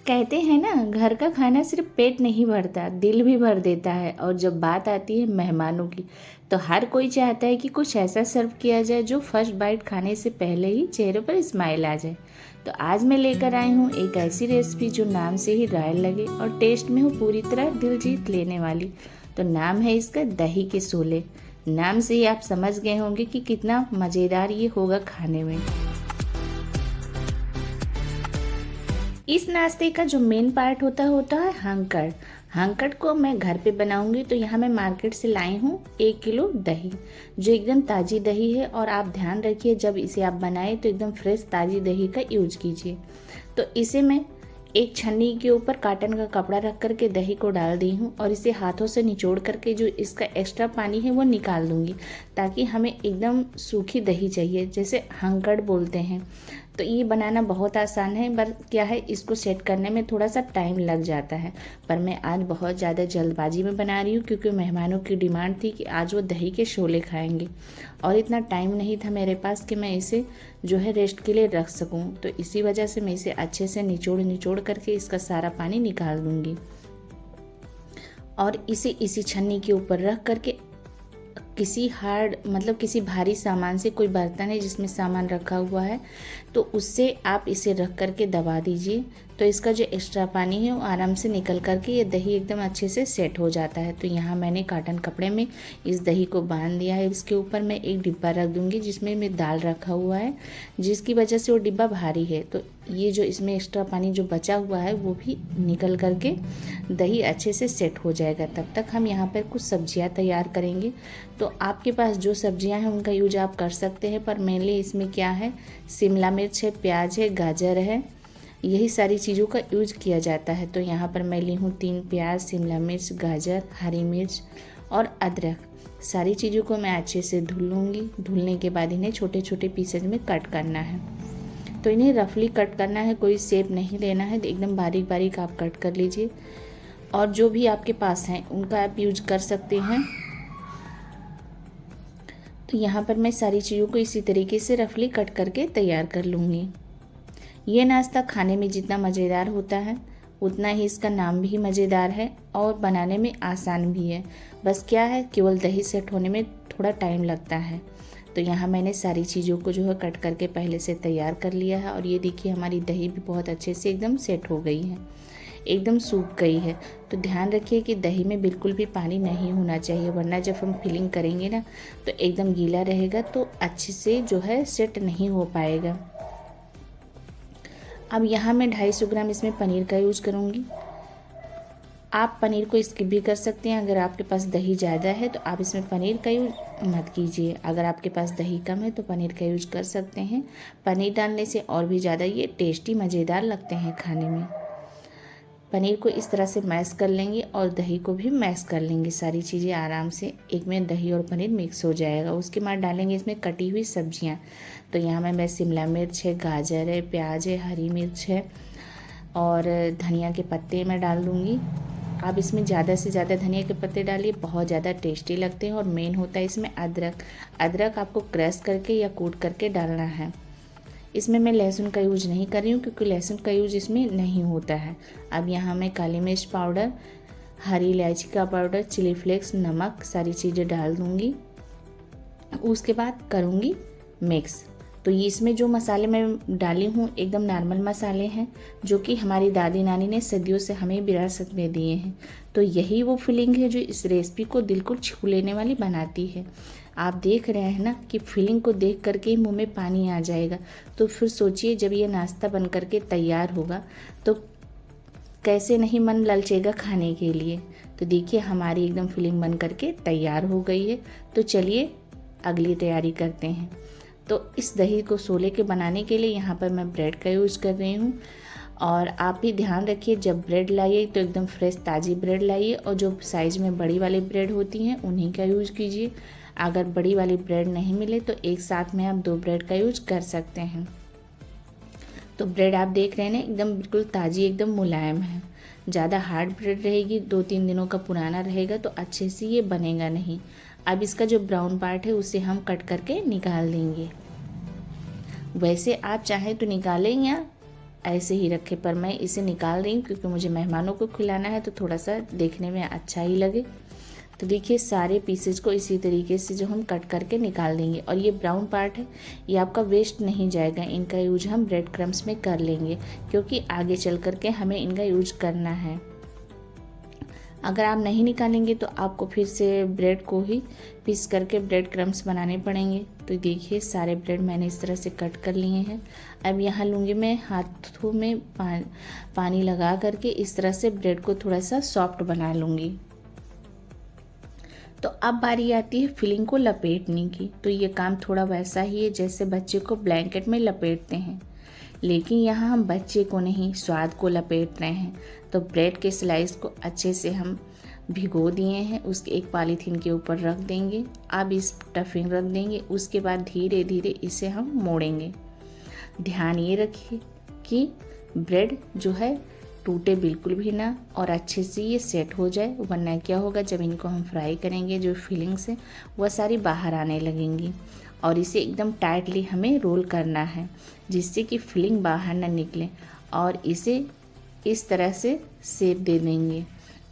कहते हैं ना, घर का खाना सिर्फ पेट नहीं भरता, दिल भी भर देता है। और जब बात आती है मेहमानों की, तो हर कोई चाहता है कि कुछ ऐसा सर्व किया जाए जो फर्स्ट बाइट खाने से पहले ही चेहरे पर स्माइल आ जाए। तो आज मैं लेकर आई हूँ एक ऐसी रेसिपी जो नाम से ही रॉयल लगे और टेस्ट में हो पूरी तरह दिल जीत लेने वाली। तो नाम है इसका दही के शोले। नाम से ही आप समझ गए होंगे कि कितना मज़ेदार ये होगा खाने में। इस नाश्ते का जो मेन पार्ट होता है हंकड़। हंकड़ को मैं घर पे बनाऊंगी। तो यहाँ मैं मार्केट से लाई हूँ 1 किलो दही, जो एकदम ताज़ी दही है। और आप ध्यान रखिए, जब इसे आप बनाएं तो एकदम फ्रेश ताज़ी दही का यूज कीजिए। तो इसे मैं एक छन्नी के ऊपर कॉटन का कपड़ा रख करके दही को डाल दी हूँ और इसे हाथों से निचोड़ करके जो इसका एक्स्ट्रा पानी है वो निकाल दूंगी, ताकि हमें एकदम सूखी दही चाहिए, जैसे हंकड़ बोलते हैं। तो ये बनाना बहुत आसान है, पर क्या है, इसको सेट करने में थोड़ा सा टाइम लग जाता है। पर मैं आज बहुत ज़्यादा जल्दबाजी में बना रही हूँ, क्योंकि मेहमानों की डिमांड थी कि आज वो दही के शोले खाएंगे और इतना टाइम नहीं था मेरे पास कि मैं इसे जो है रेस्ट के लिए रख सकूँ। तो इसी वजह से मैं इसे अच्छे से निचोड़ निचोड़ करके इसका सारा पानी निकाल दूँगी और इसे इसी छन्नी के ऊपर रख करके किसी हार्ड, मतलब किसी भारी सामान से, कोई बर्तन है जिसमें सामान रखा हुआ है तो उससे आप इसे रख करके दबा दीजिए। तो इसका जो एक्स्ट्रा पानी है वो आराम से निकल करके ये दही एकदम अच्छे से सेट हो जाता है। तो यहाँ मैंने कॉटन कपड़े में इस दही को बांध दिया है। इसके ऊपर मैं एक डिब्बा रख दूँगी जिसमें मैं दाल रखा हुआ है, जिसकी वजह से वो डिब्बा भारी है। तो ये जो इसमें एक्स्ट्रा पानी जो बचा हुआ है वो भी निकल करके दही अच्छे से सेट हो जाएगा। तब तक हम यहाँ पर कुछ सब्जियाँ तैयार करेंगे। तो आपके पास जो सब्जियां हैं उनका यूज आप कर सकते हैं, पर मेनली इसमें क्या है, शिमला मिर्च है, प्याज है, गाजर है, यही सारी चीज़ों का यूज किया जाता है। तो यहाँ पर मैं ली हूँ 3 प्याज, शिमला मिर्च, गाजर, हरी मिर्च और अदरक। सारी चीज़ों को मैं अच्छे से धुल लूँगी। धुलने के बाद इन्हें छोटे छोटे पीसेज में कट करना है। तो इन्हें रफली कट करना है, कोई शेप नहीं लेना है, एकदम बारीक बारीक आप कट कर लीजिए। और जो भी आपके पास हैं उनका आप यूज कर सकते हैं। तो यहाँ पर मैं सारी चीज़ों को इसी तरीके से रफली कट करके तैयार कर लूँगी। ये नाश्ता खाने में जितना मज़ेदार होता है उतना ही इसका नाम भी मज़ेदार है और बनाने में आसान भी है। बस क्या है, केवल दही सेट होने में थोड़ा टाइम लगता है। तो यहाँ मैंने सारी चीज़ों को जो है कट करके पहले से तैयार कर लिया है। और ये देखिए, हमारी दही भी बहुत अच्छे से एकदम सेट हो गई है, एकदम सूख गई है। तो ध्यान रखिए कि दही में बिल्कुल भी पानी नहीं होना चाहिए, वरना जब हम फिलिंग करेंगे ना तो एकदम गीला रहेगा, तो अच्छे से जो है सेट नहीं हो पाएगा। अब यहाँ मैं 250 ग्राम इसमें पनीर का यूज़ करूँगी। आप पनीर को स्किप भी कर सकते हैं। अगर आपके पास दही ज़्यादा है तो आप इसमें पनीर का यूज मत कीजिए। अगर आपके पास दही कम है तो पनीर का यूज कर सकते हैं। पनीर डालने से और भी ज़्यादा ये टेस्टी मज़ेदार लगते हैं खाने में। पनीर को इस तरह से मैश कर लेंगे और दही को भी मैश कर लेंगे। सारी चीज़ें आराम से एक में दही और पनीर मिक्स हो जाएगा। उसके बाद डालेंगे इसमें कटी हुई सब्जियां। तो यहाँ मैं शिमला मिर्च है, गाजर है, प्याज है, हरी मिर्च है और धनिया के पत्ते मैं डाल दूँगी। आप इसमें ज़्यादा से ज़्यादा धनिया के पत्ते डालिए, बहुत ज़्यादा टेस्टी लगते हैं। और मेन होता है इसमें अदरक। अदरक आपको क्रश करके या कूट करके डालना है। इसमें मैं लहसुन का यूज नहीं कर रही हूँ, क्योंकि लहसुन का यूज इसमें नहीं होता है। अब यहाँ मैं काली मिर्च पाउडर, हरी इलायची का पाउडर, चिली फ्लेक्स, नमक, सारी चीज़ें डाल दूँगी। उसके बाद करूँगी मिक्स। तो ये इसमें जो मसाले मैं डाली हूँ एकदम नॉर्मल मसाले हैं, जो कि हमारी दादी नानी ने सदियों से हमें विरासत में दिए हैं। तो यही वो फीलिंग है जो इस रेसिपी को दिल को छू लेने वाली बनाती है। आप देख रहे हैं ना कि फीलिंग को देख करके ही मुंह में पानी आ जाएगा। तो फिर सोचिए, जब ये नाश्ता बन करके तैयार होगा तो कैसे नहीं मन ललचेगा खाने के लिए। तो देखिए, हमारी एकदम फीलिंग बन करके तैयार हो गई है। तो चलिए अगली तैयारी करते हैं। तो इस दही को शोले के बनाने के लिए यहाँ पर मैं ब्रेड का यूज़ कर रही हूँ। और आप भी ध्यान रखिए, जब ब्रेड लाइए तो एकदम फ्रेश ताज़ी ब्रेड लाइए, और जो साइज़ में बड़ी वाली ब्रेड होती हैं उन्हीं का यूज़ कीजिए। अगर बड़ी वाली ब्रेड नहीं मिले तो एक साथ में आप 2 ब्रेड का यूज़ कर सकते हैं। तो ब्रेड आप देख रहे हैं ना, एकदम बिल्कुल ताज़ी, एकदम मुलायम है। ज़्यादा हार्ड ब्रेड रहेगी, 2-3 दिनों का पुराना रहेगा तो अच्छे से ये बनेगा नहीं। अब इसका जो ब्राउन पार्ट है उसे हम कट करके निकाल देंगे। वैसे आप चाहें तो निकालें या ऐसे ही रखे, पर मैं इसे निकाल रही हूँ क्योंकि मुझे मेहमानों को खिलाना है तो थोड़ा सा देखने में अच्छा ही लगे। तो देखिए सारे पीसेज को इसी तरीके से जो हम कट करके निकाल देंगे। और ये ब्राउन पार्ट है, ये आपका वेस्ट नहीं जाएगा, इनका यूज हम ब्रेड क्रम्स में कर लेंगे क्योंकि आगे चल करके हमें इनका यूज करना है। अगर आप नहीं निकालेंगे तो आपको फिर से ब्रेड को ही पीस करके ब्रेड क्रम्स बनाने पड़ेंगे। तो देखिए सारे ब्रेड मैंने इस तरह से कट कर लिए हैं। अब यहाँ लूँगी मैं हाथों में पानी लगा करके इस तरह से ब्रेड को थोड़ा सा सॉफ्ट बना लूँगी। तो अब बारी आती है फिलिंग को लपेटने की। तो ये काम थोड़ा वैसा ही है जैसे बच्चे को ब्लैंकेट में लपेटते हैं, लेकिन यहाँ हम बच्चे को नहीं, स्वाद को लपेट रहे हैं। तो ब्रेड के स्लाइस को अच्छे से हम भिगो दिए हैं, उसके एक पॉलीथीन के ऊपर रख देंगे। अब इस स्टफिंग रख देंगे, उसके बाद धीरे धीरे इसे हम मोड़ेंगे। ध्यान ये रखिए कि ब्रेड जो है टूटे बिल्कुल भी ना और अच्छे से ये सेट हो जाए, वरना क्या होगा जब इनको हम फ्राई करेंगे जो फिलिंग्स है वह सारी बाहर आने लगेंगी। और इसे एकदम टाइटली हमें रोल करना है जिससे कि फिलिंग बाहर ना निकले, और इसे इस तरह से शेप दे देंगे।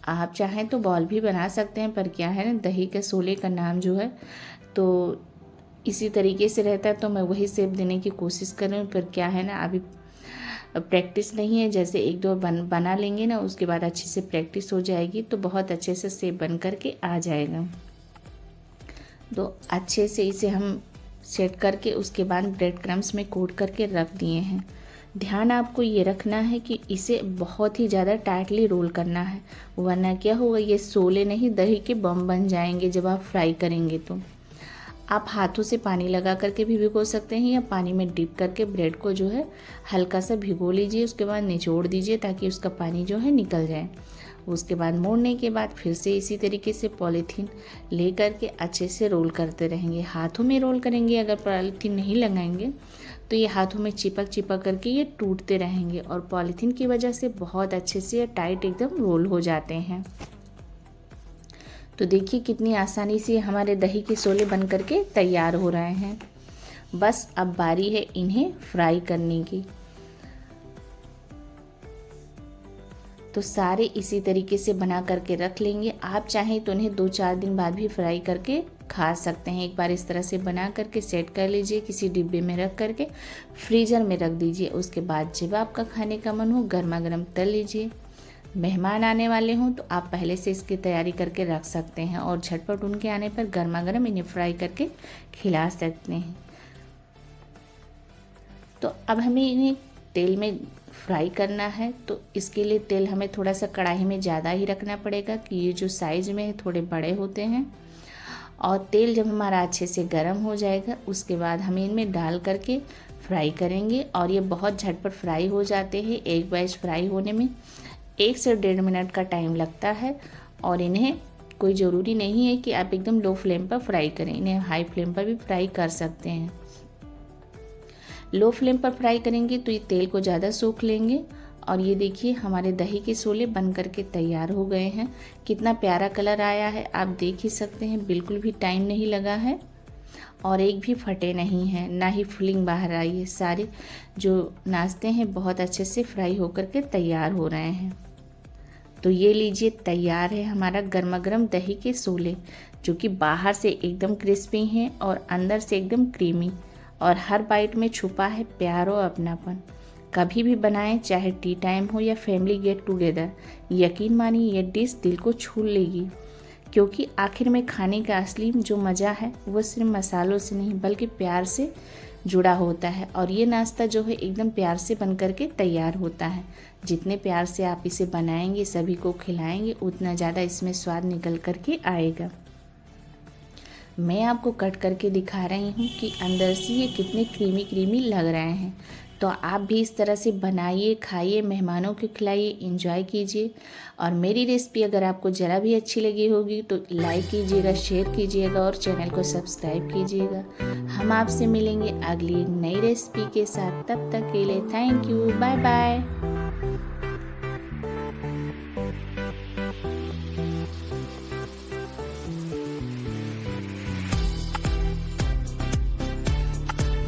आप चाहें तो बॉल भी बना सकते हैं, पर क्या है ना दही के शोले का नाम जो है तो इसी तरीके से रहता है, तो मैं वही शेप देने की कोशिश कर रही हूँ। पर क्या है ना अभी प्रैक्टिस नहीं है, जैसे एक दो बना लेंगे ना उसके बाद अच्छे से प्रैक्टिस हो जाएगी तो बहुत अच्छे से शेप बन करके आ जाएगा। तो अच्छे से इसे हम सेट करके उसके बाद ब्रेड क्रम्स में कोट करके रख दिए हैं। ध्यान आपको ये रखना है कि इसे बहुत ही ज़्यादा टाइटली रोल करना है, वरना क्या होगा ये शोले नहीं दही के बम बन जाएंगे जब आप फ्राई करेंगे। तो आप हाथों से पानी लगा करके भी भिगो सकते हैं या पानी में डिप करके ब्रेड को जो है हल्का सा भिगो लीजिए, उसके बाद निचोड़ दीजिए ताकि उसका पानी जो है निकल जाए। उसके बाद मोड़ने के बाद फिर से इसी तरीके से पॉलीथीन ले करके अच्छे से रोल करते रहेंगे। हाथों में रोल करेंगे, अगर पॉलीथीन नहीं लगाएंगे तो ये हाथों में चिपक करके ये टूटते रहेंगे, और पॉलीथीन की वजह से बहुत अच्छे से ये टाइट एकदम रोल हो जाते हैं। तो देखिए कितनी आसानी से हमारे दही के शोले बन करके तैयार हो रहे हैं। बस अब बारी है इन्हें फ्राई करने की। तो सारे इसी तरीके से बना करके रख लेंगे। आप चाहें तो उन्हें 2-4 दिन बाद भी फ्राई करके खा सकते हैं। एक बार इस तरह से बना करके सेट कर लीजिए, किसी डिब्बे में रख करके फ्रीजर में रख दीजिए। उसके बाद जब आपका खाने का मन हो गर्मा गर्म तल लीजिए। मेहमान आने वाले हों तो आप पहले से इसकी तैयारी करके रख सकते हैं और झटपट उनके आने पर गर्मा गर्म इन्हें फ्राई करके खिला सकते हैं। तो अब हमें इन्हें तेल में फ्राई करना है, तो इसके लिए तेल हमें थोड़ा सा कढ़ाई में ज़्यादा ही रखना पड़ेगा कि ये जो साइज़ में है थोड़े बड़े होते हैं। और तेल जब हमारा अच्छे से गर्म हो जाएगा उसके बाद हम इनमें डाल करके फ्राई करेंगे, और ये बहुत झटपट फ्राई हो जाते हैं। एक बैच फ्राई होने में 1 से 1.5 मिनट का टाइम लगता है, और इन्हें कोई ज़रूरी नहीं है कि आप एकदम लो फ्लेम पर फ्राई करें, इन्हें हाई फ्लेम पर भी फ्राई कर सकते हैं। लो फ्लेम पर फ्राई करेंगे तो ये तेल को ज़्यादा सोख लेंगे। और ये देखिए हमारे दही के शोले बन करके तैयार हो गए हैं। कितना प्यारा कलर आया है, आप देख ही सकते हैं, बिल्कुल भी टाइम नहीं लगा है और एक भी फटे नहीं हैं, ना ही फिलिंग बाहर आई है। सारे जो नाश्ते हैं बहुत अच्छे से फ्राई होकर के तैयार हो रहे हैं। तो ये लीजिए तैयार है हमारा गर्मा गर्म दही के शोले, जो कि बाहर से एकदम क्रिस्पी हैं और अंदर से एकदम क्रीमी, और हर बाइट में छुपा है प्यार और अपनापन। कभी भी बनाएं, चाहे टी टाइम हो या फैमिली गेट टुगेदर, यकीन मानिए ये डिश दिल को छू लेगी, क्योंकि आखिर में खाने का असली जो मज़ा है वो सिर्फ मसालों से नहीं बल्कि प्यार से जुड़ा होता है। और ये नाश्ता जो है एकदम प्यार से बन करके तैयार होता है। जितने प्यार से आप इसे बनाएंगे, सभी को खिलाएंगे, उतना ज़्यादा इसमें स्वाद निकल करके आएगा। मैं आपको कट करके दिखा रही हूँ कि अंदर से ये कितने क्रीमी क्रीमी लग रहे हैं। तो आप भी इस तरह से बनाइए, खाइए, मेहमानों को खिलाइए, एंजॉय कीजिए। और मेरी रेसिपी अगर आपको ज़रा भी अच्छी लगी होगी तो लाइक कीजिएगा, शेयर कीजिएगा और चैनल को सब्सक्राइब कीजिएगा। हम आपसे मिलेंगे अगली एक नई रेसिपी के साथ। तब तक के लिए थैंक यू, बाय बाय।